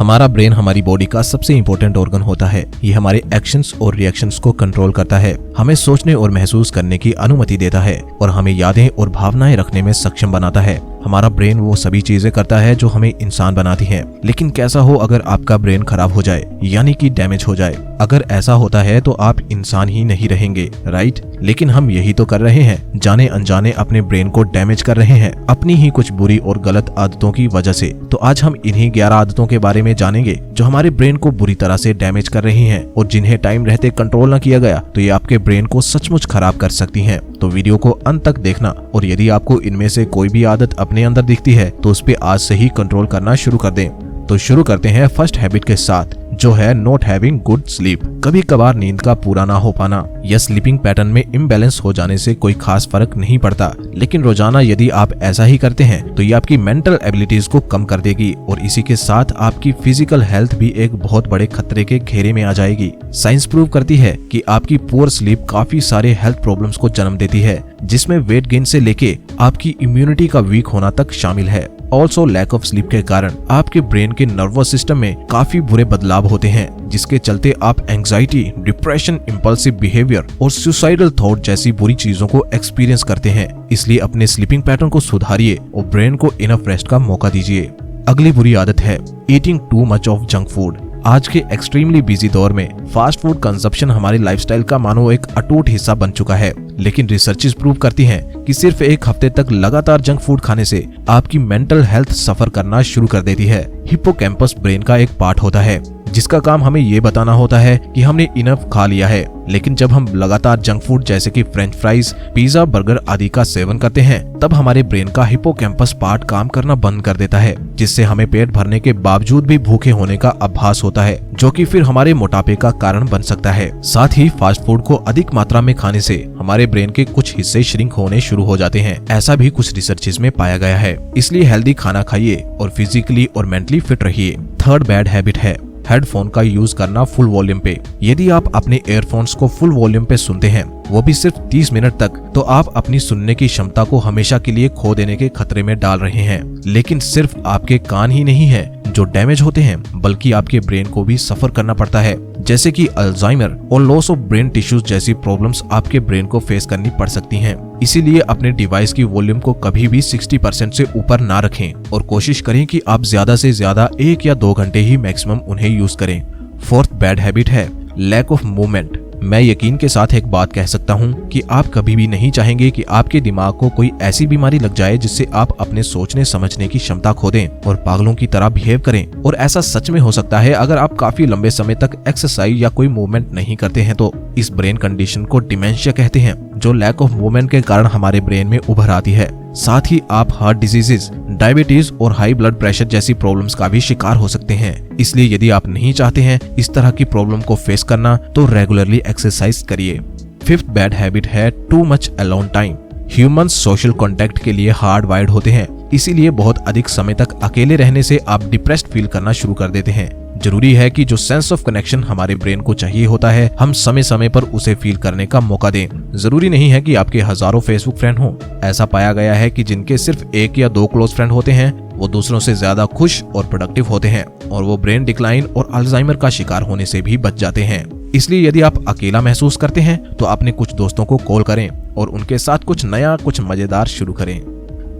हमारा ब्रेन हमारी बॉडी का सबसे इम्पोर्टेंट ऑर्गन होता है। ये हमारे एक्शंस और रिएक्शंस को कंट्रोल करता है, हमें सोचने और महसूस करने की अनुमति देता है और हमें यादें और भावनाएं रखने में सक्षम बनाता है। हमारा ब्रेन वो सभी चीजें करता है जो हमें इंसान बनाती हैं। लेकिन कैसा हो अगर आपका ब्रेन खराब हो जाए, यानी कि डैमेज हो जाए। अगर ऐसा होता है तो आप इंसान ही नहीं रहेंगे, राइट? लेकिन हम यही तो कर रहे हैं, जाने अनजाने अपने ब्रेन को डैमेज कर रहे हैं अपनी ही कुछ बुरी और गलत आदतों की वजह से। तो आज हम इन्हीं 11 आदतों के बारे में जानेंगे जो हमारे ब्रेन को बुरी तरह से डैमेज कर रही हैं और जिन्हें टाइम रहते कंट्रोल न किया गया तो ये आपके ब्रेन को सचमुच खराब कर सकती हैं। तो वीडियो को अंत तक देखना और यदि आपको इनमें से कोई भी आदत अपने अंदर दिखती है तो उस पे आज से ही कंट्रोल करना शुरू कर दें। तो शुरू करते हैं फर्स्ट हैबिट के साथ, जो है नॉट हैविंग गुड स्लीप। कभी कभार नींद का पूरा ना हो पाना या स्लीपिंग पैटर्न में इम्बैलेंस हो जाने से कोई खास फर्क नहीं पड़ता, लेकिन रोजाना यदि आप ऐसा ही करते हैं तो ये आपकी मेंटल एबिलिटीज को कम कर देगी और इसी के साथ आपकी फिजिकल हेल्थ भी एक बहुत बड़े खतरे के घेरे में आ जाएगी। साइंस प्रूव करती है कि आपकी पुअर स्लीप काफी सारे हेल्थ प्रॉब्लम्स को जन्म देती है, जिसमें वेट गेन से लेके आपकी इम्यूनिटी का वीक होना तक शामिल है। ऑल्सो लैक ऑफ स्लीप के कारण आपके ब्रेन के नर्वस सिस्टम में काफी बुरे बदलाव होते हैं, जिसके चलते आप एंजाइटी, डिप्रेशन, इम्पल्सिव बिहेवियर और सुसाइडल थॉट जैसी बुरी चीजों को एक्सपीरियंस करते हैं। इसलिए अपने स्लीपिंग पैटर्न को सुधारिए और ब्रेन को इनफ रेस्ट का मौका दीजिए। अगली बुरी आदत है eating too much of junk food. आज के एक्सट्रीमली बिजी दौर में फास्ट फूड कंजप्शन हमारे लाइफस्टाइल का मानो एक अटूट हिस्सा बन चुका है, लेकिन रिसर्चेस प्रूव करती हैं कि सिर्फ एक हफ्ते तक लगातार जंक फूड खाने से आपकी मेंटल हेल्थ सफर करना शुरू कर देती है। हिप्पोकैम्पस ब्रेन का एक पार्ट होता है जिसका काम हमें ये बताना होता है कि हमने इनफ खा लिया है, लेकिन जब हम लगातार जंक फूड जैसे कि फ्रेंच फ्राइज, पिज्जा, बर्गर आदि का सेवन करते हैं तब हमारे ब्रेन का हिप्पोकैम्पस पार्ट काम करना बंद कर देता है, जिससे हमें पेट भरने के बावजूद भी भूखे होने का आभास होता है, जो कि फिर हमारे मोटापे का कारण बन सकता है। साथ ही फास्ट फूड को अधिक मात्रा में खाने से हमारे ब्रेन के कुछ हिस्से श्रिंक होने शुरू हो जाते हैं, ऐसा भी कुछ रिसर्चेस में पाया गया है। इसलिए हेल्दी खाना खाइए और फिजिकली और मेंटली फिट रहिए। थर्ड बैड हैबिट है हेडफोन का यूज करना फुल वॉल्यूम पे। यदि आप अपने एयरफोन्स को फुल वॉल्यूम पे सुनते हैं, वो भी सिर्फ 30 मिनट तक, तो आप अपनी सुनने की क्षमता को हमेशा के लिए खो देने के खतरे में डाल रहे हैं। लेकिन सिर्फ आपके कान ही नहीं है जो डैमेज होते हैं, बल्कि आपके ब्रेन को भी सफर करना पड़ता है, जैसे कि अल्जाइमर और लॉस ऑफ ब्रेन टिश्यूज जैसी प्रॉब्लम्स आपके ब्रेन को फेस करनी पड़ सकती हैं। इसीलिए अपने डिवाइस की वॉल्यूम को कभी भी 60% से ऊपर ना रखें और कोशिश करें कि आप ज्यादा से ज्यादा 1 या 2 घंटे ही मैक्सिमम उन्हें यूज करें। फोर्थ बैड हैबिट है लैक ऑफ मूवमेंट। मैं यकीन के साथ एक बात कह सकता हूँ कि आप कभी भी नहीं चाहेंगे कि आपके दिमाग को कोई ऐसी बीमारी लग जाए जिससे आप अपने सोचने समझने की क्षमता खो दें और पागलों की तरह बिहेव करें। और ऐसा सच में हो सकता है अगर आप काफी लंबे समय तक एक्सरसाइज या कोई मूवमेंट नहीं करते हैं। तो इस ब्रेन कंडीशन को डिमेंशिया कहते हैं, जो लैक ऑफ मूवमेंट के कारण हमारे ब्रेन में उभर आती है। साथ ही आप हार्ट डिजीजेस, डायबिटीज और हाई ब्लड प्रेशर जैसी प्रॉब्लम्स का भी शिकार हो सकते हैं। इसलिए यदि आप नहीं चाहते हैं इस तरह की प्रॉब्लम को फेस करना तो रेगुलरली एक्सरसाइज करिए। फिफ्थ बैड हैबिट है too much alone time. Humans social contact के लिए हार्ड वायर्ड होते हैं, इसीलिए बहुत अधिक समय तक अकेले रहने से आप डिप्रेस्ड फील करना शुरू कर देते हैं। जरूरी है कि जो सेंस ऑफ कनेक्शन हमारे ब्रेन को चाहिए होता है, हम समय समय पर उसे फील करने का मौका दें। जरूरी नहीं है कि आपके हजारों फेसबुक फ्रेंड हों। ऐसा पाया गया है कि जिनके सिर्फ 1 या 2 क्लोज फ्रेंड होते हैं वो दूसरों से ज्यादा खुश और प्रोडक्टिव होते हैं और वो ब्रेन डिक्लाइन और अल्जाइमर का शिकार होने से भी बच जाते हैं। इसलिए यदि आप अकेला महसूस करते हैं तो अपने कुछ दोस्तों को कॉल करें और उनके साथ कुछ नया, कुछ मजेदार शुरू करें।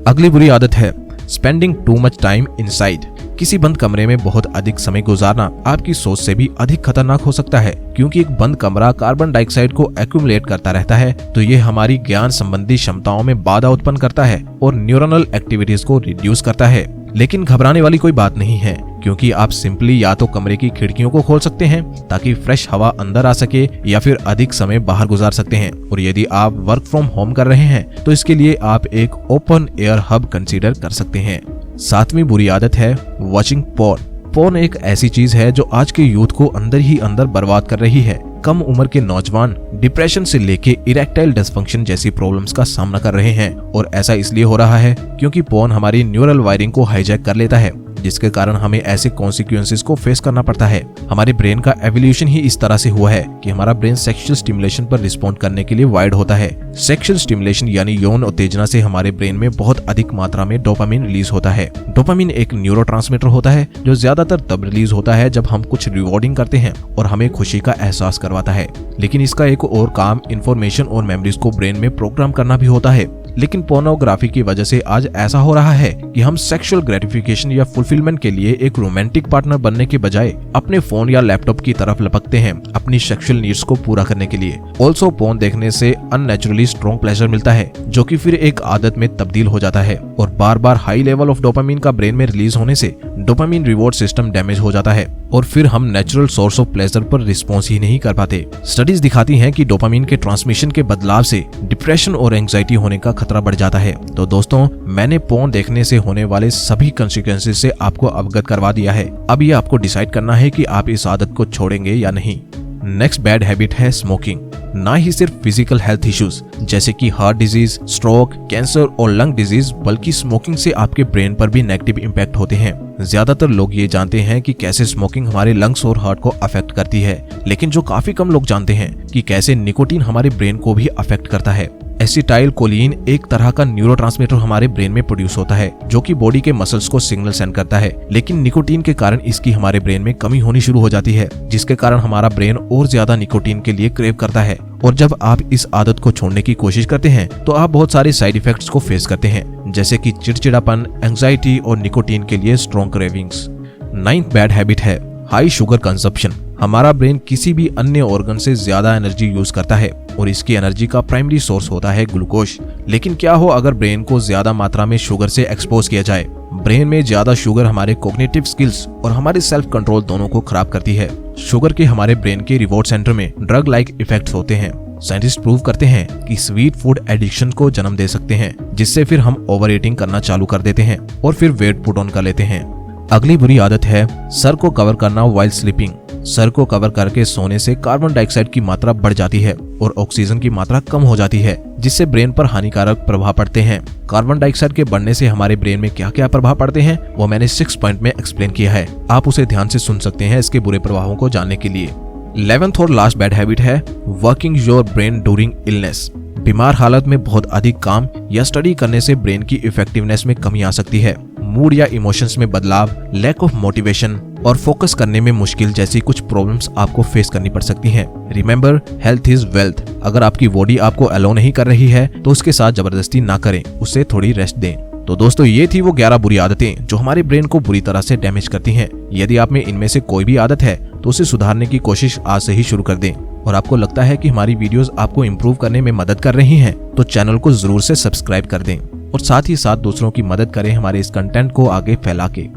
अगली बुरी आदत है spending too much time inside. किसी बंद कमरे में बहुत अधिक समय गुजारना आपकी सोच से भी अधिक खतरनाक हो सकता है, क्योंकि एक बंद कमरा कार्बन डाइऑक्साइड को एक्यूमुलेट करता रहता है, तो ये हमारी ज्ञान संबंधी क्षमताओं में बाधा उत्पन्न करता है और न्यूरनल एक्टिविटीज को रिड्यूस करता है। लेकिन घबराने वाली कोई बात नहीं है, क्योंकि आप सिंपली या तो कमरे की खिड़कियों को खोल सकते हैं ताकि फ्रेश हवा अंदर आ सके, या फिर अधिक समय बाहर गुजार सकते हैं। और यदि आप वर्क फ्रॉम होम कर रहे हैं तो इसके लिए आप एक ओपन एयर हब कंसीडर कर सकते हैं। सातवीं बुरी आदत है वॉचिंग पोर्न। पोर्न एक ऐसी चीज है जो आज के यूथ को अंदर ही अंदर बर्बाद कर रही है। कम उम्र के नौजवान डिप्रेशन से लेके इरेक्टाइल डिसफंक्शन जैसी प्रॉब्लम्स का सामना कर रहे हैं, और ऐसा इसलिए हो रहा है क्योंकि पोर्न हमारी न्यूरल वायरिंग को हाईजैक कर लेता है, जिसके कारण हमें ऐसे कॉन्सिक्वेंसेस को फेस करना पड़ता है। हमारे ब्रेन का एवोल्यूशन ही इस तरह से हुआ है कि हमारा ब्रेन सेक्सुअल स्टिमुलेशन पर रिस्पॉन्ड करने के लिए वायर्ड होता है। सेक्सुअल स्टिमुलेशन यानी यौन उत्तेजना से हमारे ब्रेन में बहुत अधिक मात्रा में डोपामिन रिलीज होता है। डोपामिन एक न्यूरोट्रांसमीटर होता है जो ज्यादातर तब रिलीज होता है जब हम कुछ रिवॉर्डिंग करते हैं और हमें खुशी का एहसास करवाता है। लेकिन इसका एक और काम इंफॉर्मेशन और मेमोरीज को ब्रेन में प्रोग्राम करना भी होता है। लेकिन पोर्नोग्राफी की वजह से आज ऐसा हो रहा है कि हम सेक्सुअल ग्रेटिफिकेशन या फुलफिलमेंट के लिए एक रोमांटिक पार्टनर बनने के बजाय अपने फोन या लैपटॉप की तरफ लपकते हैं अपनी सेक्सुअल नीड्स को पूरा करने के लिए। ऑल्सो पोर्न देखने से अननेचुरली स्ट्रॉन्ग प्लेजर मिलता है जो कि फिर एक आदत में तब्दील हो जाता है और बार बार हाई लेवल ऑफ डोपामिन का ब्रेन में रिलीज होने से डोपामिन रिवॉर्ड सिस्टम डैमेज हो जाता है और फिर हम नेचुरल सोर्स ऑफ प्लेजर पर रिस्पॉन्स ही नहीं कर पाते। स्टडीज दिखाती हैं कि डोपामिन के ट्रांसमिशन के बदलाव से डिप्रेशन और एंजाइटी होने का खतरा बढ़ जाता है। तो दोस्तों, मैंने पोर्न देखने से होने वाले सभी कंसिक्वेंसेस से आपको अवगत करवा दिया है। अब ये आपको डिसाइड करना है कि आप इस आदत को छोड़ेंगे या नहीं। नेक्स्ट बैड हैबिट है स्मोकिंग। ना ही सिर्फ फिजिकल हेल्थ इश्यूज जैसे कि हार्ट डिजीज, स्ट्रोक, कैंसर और लंग डिजीज, बल्कि स्मोकिंग से आपके ब्रेन पर भी नेगेटिव इम्पैक्ट होते हैं। ज्यादातर लोग ये जानते हैं कि कैसे स्मोकिंग हमारे लंग्स और हार्ट को अफेक्ट करती है, लेकिन जो काफी कम लोग जानते हैं कि कैसे निकोटीन हमारे ब्रेन को भी अफेक्ट करता है। एसिटाइलकोलिन एक तरह का न्यूरोट्रांसमीटर हमारे ब्रेन में प्रोड्यूस होता है जो कि बॉडी के मसल्स को सिग्नल सेंड करता है, लेकिन निकोटीन के कारण इसकी हमारे ब्रेन में कमी होनी शुरू हो जाती है, जिसके कारण हमारा ब्रेन और ज्यादा निकोटीन के लिए क्रेव करता है। और जब आप इस आदत को छोड़ने की कोशिश करते हैं तो आप बहुत सारे साइड इफेक्ट्स को फेस करते हैं, जैसे कि चिड़चिड़ापन, एंजाइटी और निकोटीन के लिए strong cravings. 9th bad habit है हाई शुगर कंजप्शन। हमारा ब्रेन किसी भी अन्य ऑर्गन से ज्यादा एनर्जी यूज करता है और इसकी एनर्जी का प्राइमरी सोर्स होता है ग्लूकोज। लेकिन क्या हो अगर ब्रेन को ज्यादा मात्रा में शुगर से एक्सपोज किया जाए? ब्रेन में ज्यादा शुगर हमारे कॉग्निटिव स्किल्स और हमारे सेल्फ कंट्रोल दोनों को खराब करती है। शुगर के हमारे ब्रेन के रिवॉर्ड सेंटर में ड्रग लाइक इफेक्ट्स होते हैं। साइंटिस्ट प्रूव करते हैं कि स्वीट फूड एडिक्शन को जन्म दे सकते हैं, जिससे फिर हम ओवर ईटिंग करना चालू कर देते हैं और फिर वेट पुट ऑन कर लेते हैं। अगली बुरी आदत है सर को कवर करना व्हाइल स्लीपिंग। सर को कवर करके सोने से कार्बन डाइऑक्साइड की मात्रा बढ़ जाती है और ऑक्सीजन की मात्रा कम हो जाती है, जिससे ब्रेन पर हानिकारक प्रभाव पड़ते हैं। कार्बन डाइऑक्साइड के बढ़ने से हमारे ब्रेन में क्या क्या प्रभाव पड़ते हैं वो मैंने 6 पॉइंट में एक्सप्लेन किया है। आप उसे ध्यान से सुन सकते हैं इसके बुरे प्रभावों को जानने के लिए। 11th और लास्ट बैड हैबिट है working your brain during illness. बीमार हालत में बहुत अधिक काम या स्टडी करने से ब्रेन की इफेक्टिवनेस में कमी आ सकती है। मूड या इमोशंस में बदलाव, लैक ऑफ मोटिवेशन और फोकस करने में मुश्किल जैसी कुछ प्रॉब्लम्स आपको फेस करनी पड़ सकती हैं। Remember, health is wealth. अगर आपकी बॉडी आपको अलाउ नहीं कर रही है तो उसके साथ जबरदस्ती ना करें, उसे थोड़ी रेस्ट दें। तो दोस्तों, ये थी वो 11 बुरी आदतें जो हमारे ब्रेन को बुरी तरह से डैमेज करती हैं। यदि आप में इनमें से कोई भी आदत है तो उसे सुधारने की कोशिश आज से ही शुरू कर दें। और आपको लगता है कि हमारी वीडियोस आपको इम्प्रूव करने में मदद कर रही हैं, तो चैनल को जरूर से सब्सक्राइब कर दें और साथ ही साथ दूसरों की मदद करें हमारे इस कंटेंट को आगे फैला के।